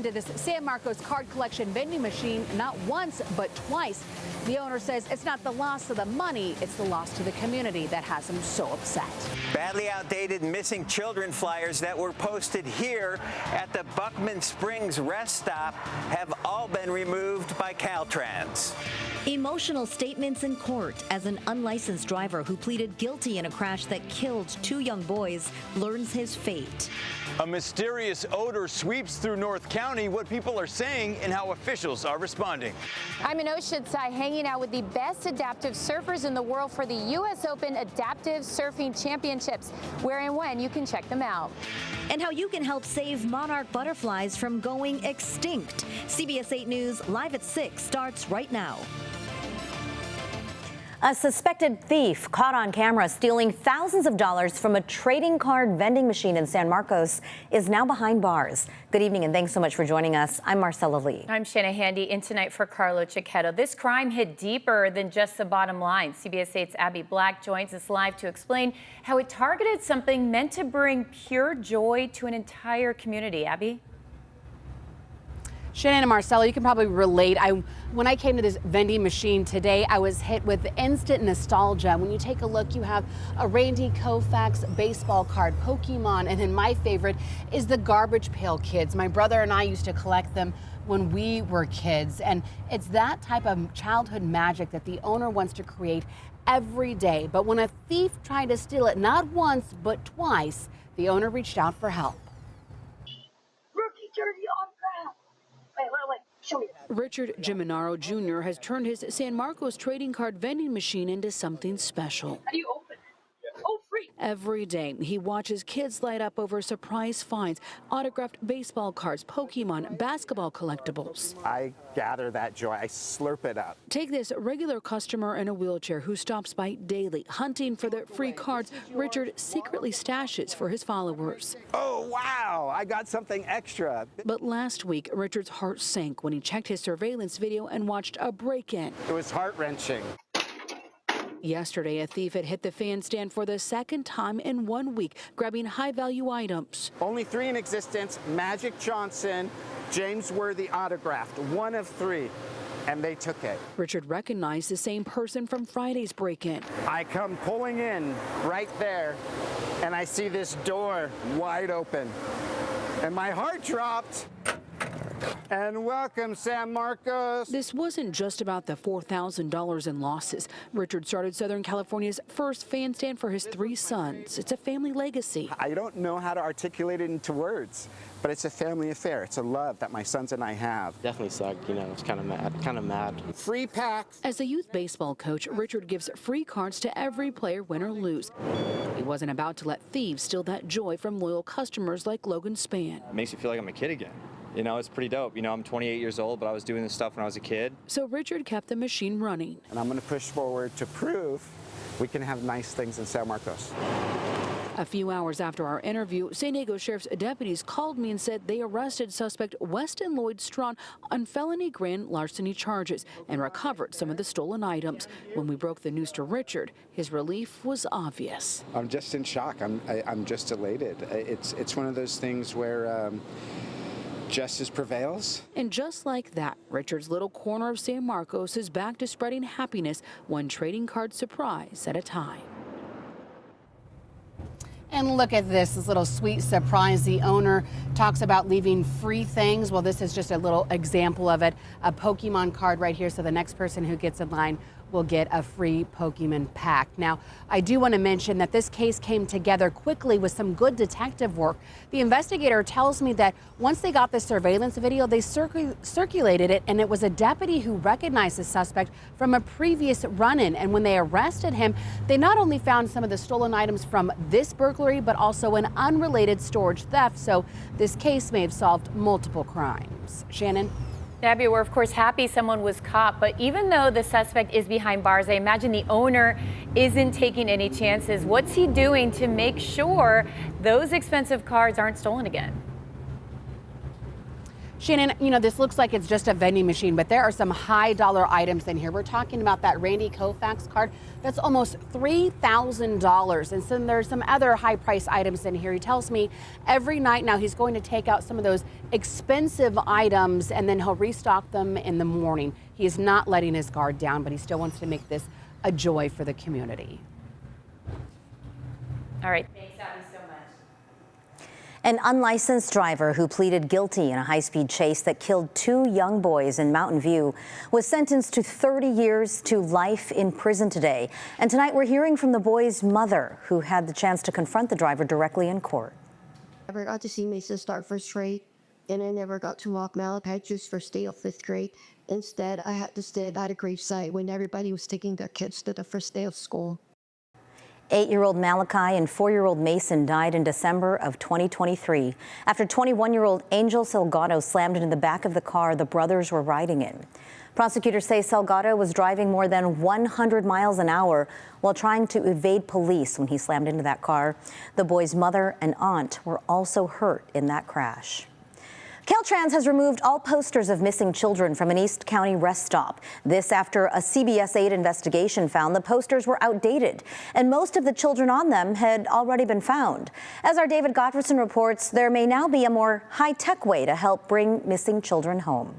To this San Marcos card collection vending machine not once but twice. The owner says it's not the loss of the money, it's the loss to the community that has him so upset. Badly outdated missing children flyers that were posted here at the Buckman Springs rest stop have all been removed by Caltrans. Emotional statements in court as an unlicensed driver who pleaded guilty in a crash that killed 2 young boys learns his fate. A mysterious odor sweeps through North County, what people are saying and how officials are responding. I'm in Oceanside hanging out with the best adaptive surfers in the world for the U.S. Open Adaptive Surfing Championships, where and when you can check them out. And how you can help save monarch butterflies from going extinct. CBS 8 News Live at 6 starts right now. A suspected thief caught on camera stealing thousands of dollars from a trading card vending machine in San Marcos is now behind bars. Good evening and thanks so much for joining us. I'm Marcella Lee. I'm Shanna Handy in tonight for Carlo Cicchetto. This crime hit deeper than just the bottom line. CBS 8's Abby Black joins us live to explain how it targeted something meant to bring pure joy to an entire community. Abby? Shannon and Marcella, you can probably relate. When I came to this vending machine today, I was hit with instant nostalgia. When you take a look, you have a Randy Koufax baseball card, Pokemon, and then my favorite is the Garbage Pail Kids. My brother and I used to collect them when we were kids, and it's that type of childhood magic that the owner wants to create every day. But when a thief tried to steal it not once but twice, the owner reached out for help. Rookie jersey autograph. Wait, show me that. Richard Giminaro Jr. has turned his San Marcos trading card vending machine into something special. How do you open it? Oh, free. Every day, he watches kids light up over surprise finds, autographed baseball cards, Pokemon, basketball collectibles. I gather that joy. I slurp it up. Take this regular customer in a wheelchair who stops by daily, hunting for the free cards Richard secretly stashes for his followers. Oh, wow, I got something extra. But last week, Richard's heart sank when he checked his surveillance video and watched a break-in. It was heart-wrenching. Yesterday, a thief had hit the fan stand for the second time in 1 week, grabbing high-value items. Only 3 in existence, Magic Johnson, James Worthy autographed, 1 of 3, and they took it. Richard recognized the same person from Friday's break-in. I come pulling in right there, and I see this door wide open, and my heart dropped. And welcome, San Marcos. This wasn't just about the $4,000 in losses. Richard started Southern California's first fan stand for his 3 sons. It's a family legacy. I don't know how to articulate it into words, but it's a family affair. It's a love that my sons and I have. Definitely sucked, it's kind of mad. Free packs. As a youth baseball coach, Richard gives free cards to every player, win or lose. He wasn't about to let thieves steal that joy from loyal customers like Logan Spann. It makes you feel like I'm a kid again. It's pretty dope. I'm 28 years old, but I was doing this stuff when I was a kid. So Richard kept the machine running. And I'm going to push forward to prove we can have nice things in San Marcos. A few hours after our interview, San Diego Sheriff's deputies called me and said they arrested suspect Weston Lloyd Strawn on felony grand larceny charges and recovered some of the stolen items. When we broke the news to Richard, his relief was obvious. I'm just in shock. I'm just elated. It's one of those things where justice prevails. And just like that, Richard's little corner of San Marcos is back to spreading happiness, one trading card surprise at a time. And look at this little sweet surprise. The owner talks about leaving free things. Well, this is just a little example of it. A Pokemon card right here, so the next person who gets in line will get a free Pokemon pack. Now, I do want to mention that this case came together quickly with some good detective work. The investigator tells me that once they got the surveillance video, they circulated it, and it was a deputy who recognized the suspect from a previous run-in. And when they arrested him, they not only found some of the stolen items from this burglary, but also an unrelated storage theft. So this case may have solved multiple crimes. Shannon? Abby, we're of course happy someone was caught, but even though the suspect is behind bars, I imagine the owner isn't taking any chances. What's he doing to make sure those expensive cards aren't stolen again? Shannon, you know, this looks like it's just a vending machine, but there are some high dollar items in here. We're talking about that Randy Koufax card. That's almost $3,000. And then there's some other high price items in here. He tells me every night now he's going to take out some of those expensive items and then he'll restock them in the morning. He is not letting his guard down, but he still wants to make this a joy for the community. All right. Thanks, Abby, so much. An unlicensed driver who pleaded guilty in a high-speed chase that killed 2 young boys in Mountain View was sentenced to 30 years to life in prison today. And tonight we're hearing from the boy's mother, who had the chance to confront the driver directly in court. I never got to see my sister start first grade, and I never got to walk Malachi's first day of 5th grade. Instead, I had to stand at a gravesite when everybody was taking their kids to the first day of school. 8-year-old Malachi and 4-year-old Mason died in December of 2023 after 21-year-old Angel Salgado slammed into the back of the car the brothers were riding in. Prosecutors say Salgado was driving more than 100 miles an hour while trying to evade police when he slammed into that car. The boy's mother and aunt were also hurt in that crash. Caltrans has removed all posters of missing children from an East County rest stop. This after a CBS 8 investigation found the posters were outdated and most of the children on them had already been found. As our David Gottfredson reports, there may now be a more high-tech way to help bring missing children home.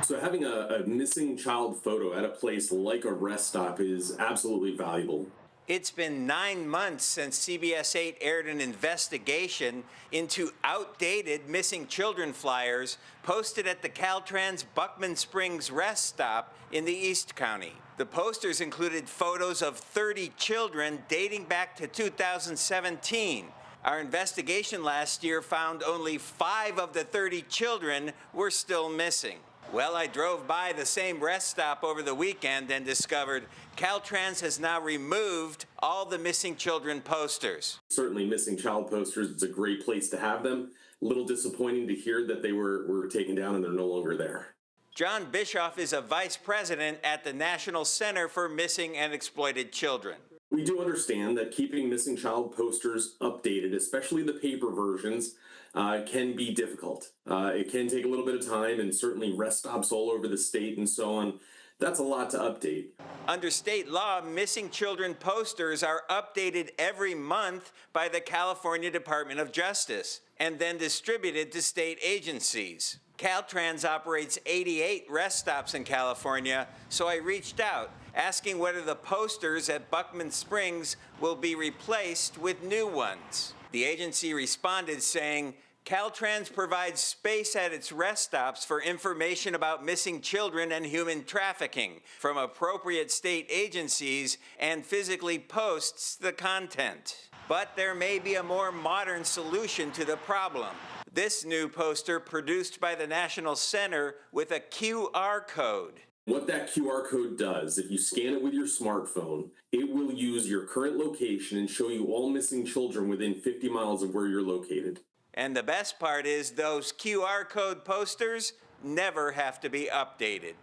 So having a missing child photo at a place like a rest stop is absolutely valuable. It's been 9 months since CBS 8 aired an investigation into outdated missing children flyers posted at the Caltrans Buckman Springs rest stop in the East County. The posters included photos of 30 children dating back to 2017. Our investigation last year found only 5 of the 30 children were still missing. Well, I drove by the same rest stop over the weekend and discovered Caltrans has now removed all the missing children posters. Certainly missing child posters, it's a great place to have them. A little disappointing to hear that they were taken down and they're no longer there. John Bischoff is a vice president at the National Center for Missing and Exploited Children. We do understand that keeping missing child posters updated, especially the paper versions, can be difficult. It can take a little bit of time, and certainly rest stops all over the state and so on. That's a lot to update. Under state law, missing children posters are updated every month by the California Department of Justice and then distributed to state agencies. Caltrans operates 88 rest stops in California, so I reached out asking whether the posters at Buckman Springs will be replaced with new ones. The agency responded saying, Caltrans provides space at its rest stops for information about missing children and human trafficking from appropriate state agencies and physically posts the content. But there may be a more modern solution to the problem. This new poster produced by the National Center with a QR code. What that QR code does, if you scan it with your smartphone, it will use your current location and show you all missing children within 50 miles of where you're located. And the best part is those QR code posters never have to be updated.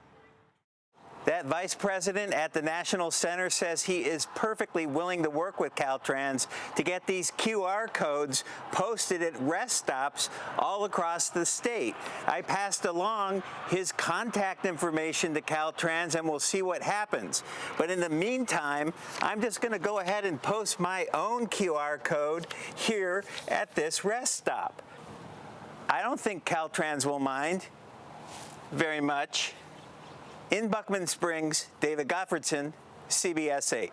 That vice president at the National Center says he is perfectly willing to work with Caltrans to get these QR codes posted at rest stops all across the state. I passed along his contact information to Caltrans and we'll see what happens. But in the meantime, I'm just going to go ahead and post my own QR code here at this rest stop. I don't think Caltrans will mind very much. In Buckman Springs, David Gottfredson, CBS 8.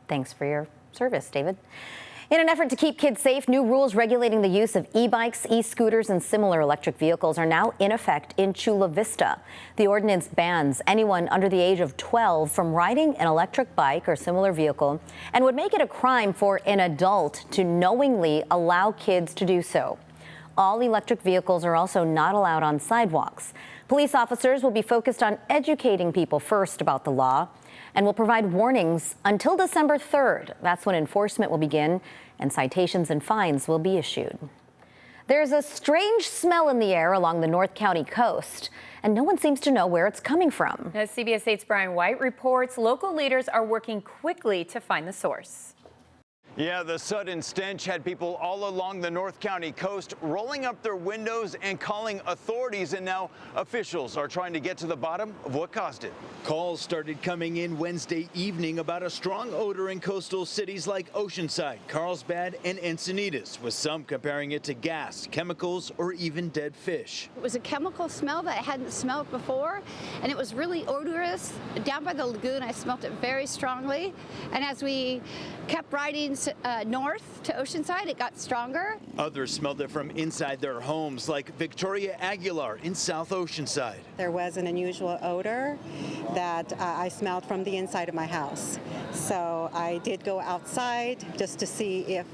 Thanks for your service, David. In an effort to keep kids safe, new rules regulating the use of e-bikes, e-scooters, and similar electric vehicles are now in effect in Chula Vista. The ordinance bans anyone under the age of 12 from riding an electric bike or similar vehicle and would make it a crime for an adult to knowingly allow kids to do so. All electric vehicles are also not allowed on sidewalks. Police officers will be focused on educating people first about the law and will provide warnings until December 3rd. That's when enforcement will begin and citations and fines will be issued. There's a strange smell in the air along the North County coast, and no one seems to know where it's coming from. As CBS 8's Brian White reports, local leaders are working quickly to find the source. Yeah, the sudden stench had people all along the North County coast rolling up their windows and calling authorities, and now officials are trying to get to the bottom of what caused it. Calls started coming in Wednesday evening about a strong odor in coastal cities like Oceanside, Carlsbad, and Encinitas, with some comparing it to gas, chemicals, or even dead fish. It was a chemical smell that I hadn't smelled before, and it was really odorous. Down by the lagoon, I smelled it very strongly, and as we kept riding north to Oceanside, it got stronger. Others smelled it from inside their homes, like Victoria Aguilar in South Oceanside. There was an unusual odor that I smelled from the inside of my house. So I did go outside just to see if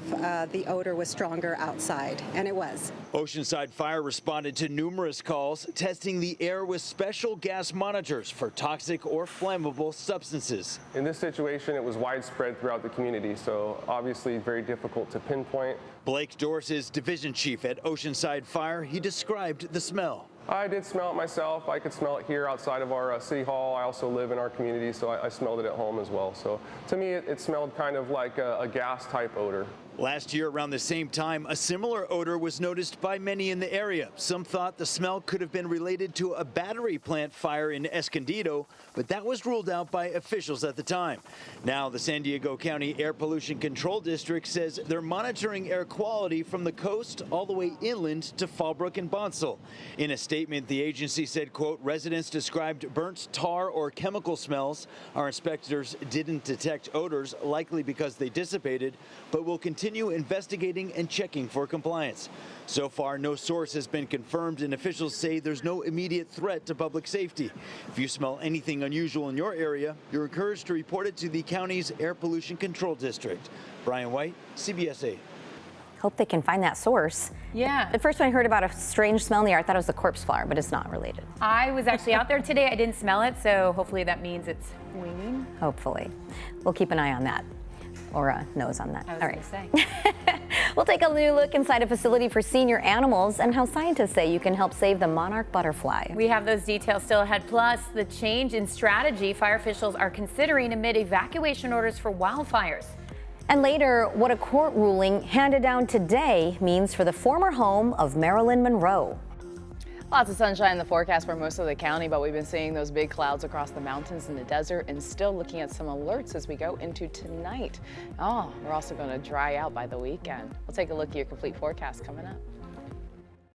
the odor was stronger outside, and it was. Oceanside Fire responded to numerous calls, testing the air with special gas monitors for toxic or flammable substances. In this situation, it was widespread throughout the community, so obviously very difficult to pinpoint. Blake Dorse is division chief at Oceanside Fire. He described the smell. I did smell it myself. I could smell it here outside of our city hall. I also live in our community, so I smelled it at home as well. So to me, it smelled kind of like a gas type odor. Last year, around the same time, a similar odor was noticed by many in the area. Some thought the smell could have been related to a battery plant fire in Escondido, but that was ruled out by officials at the time. Now, the San Diego County Air Pollution Control District says they're monitoring air quality from the coast all the way inland to Fallbrook and Bonsall. In a statement, the agency said, quote, residents described burnt tar or chemical smells. Our inspectors didn't detect odors, likely because they dissipated, but will continue investigating and checking for compliance. So far, no source has been confirmed, and officials say there's no immediate threat to public safety. If you smell anything unusual in your area, you're encouraged to report it to the county's Air Pollution Control District. Brian White, CBS 8. Hope they can find that source. Yeah. At first, when I heard about a strange smell in the air, I thought it was the corpse flower, but it's not related. I was actually out there today. I didn't smell it, so hopefully that means it's winging. Hopefully. We'll keep an eye on that. Or a nose on that. I was All right. gonna say. We'll take a new look inside a facility for senior animals and how scientists say you can help save the monarch butterfly. We have those details still ahead, plus the change in strategy fire officials are considering amid evacuation orders for wildfires. And later, what a court ruling handed down today means for the former home of Marilyn Monroe. Lots of sunshine in the forecast for most of the county, but we've been seeing those big clouds across the mountains and the desert and still looking at some alerts as we go into tonight. Oh, we're also going to dry out by the weekend. We'll take a look at your complete forecast coming up.